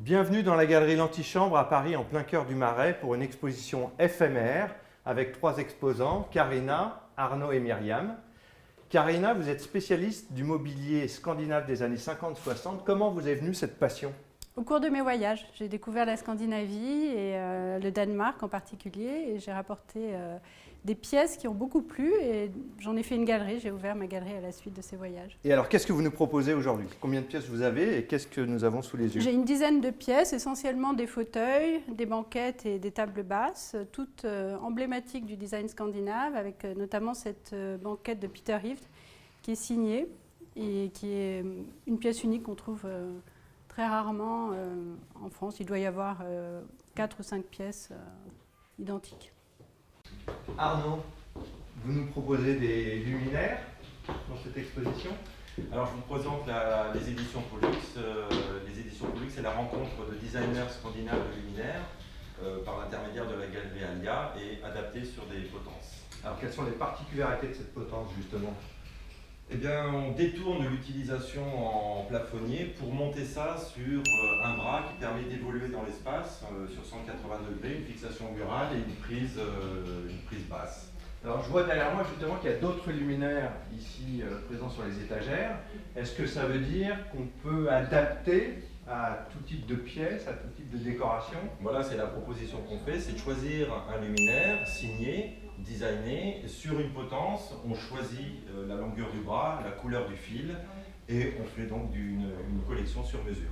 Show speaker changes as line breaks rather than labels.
Bienvenue dans la galerie L'Antichambre à Paris, en plein cœur du Marais, pour une exposition éphémère avec 3 exposants, Karina, Arnaud et Myriam. Karina, vous êtes spécialiste du mobilier scandinave des années 50-60. Comment vous est venue cette passion?
Au cours de mes voyages, j'ai découvert la Scandinavie et le Danemark en particulier, et j'ai rapporté des pièces qui ont beaucoup plu, et j'en ai fait une galerie. J'ai ouvert ma galerie à la suite de ces voyages.
Et alors, qu'est-ce que vous nous proposez aujourd'hui? Combien de pièces vous avez et qu'est-ce que nous avons sous les yeux?
J'ai une dizaine de pièces, essentiellement des fauteuils, des banquettes et des tables basses, toutes emblématiques du design scandinave, avec notamment cette banquette de Peter Hift qui est signée et qui est une pièce unique qu'on trouve très rarement en France. Il doit y avoir 4 ou 5 pièces identiques.
Arnaud, vous nous proposez des luminaires dans cette exposition?
Alors je vous présente les éditions Pollux. Les éditions Pollux, c'est la rencontre de designers scandinaves de luminaires par l'intermédiaire de la galerie Alia et adaptés sur des potences.
Alors, quelles sont les particularités de cette potence, justement?
Eh bien, on détourne l'utilisation en plafonnier pour monter ça sur un bras qui permet d'évoluer dans l'espace sur 180 degrés, une fixation murale et une prise basse.
Alors, je vois derrière moi justement qu'il y a d'autres luminaires ici présents sur les étagères. Est-ce que ça veut dire qu'on peut adapter à tout type de pièces, à tout type de décoration?
Voilà, c'est la proposition qu'on fait, c'est de choisir un luminaire signé, designé. Sur une potence, on choisit la longueur du bras, la couleur du fil et on fait donc une collection sur mesure.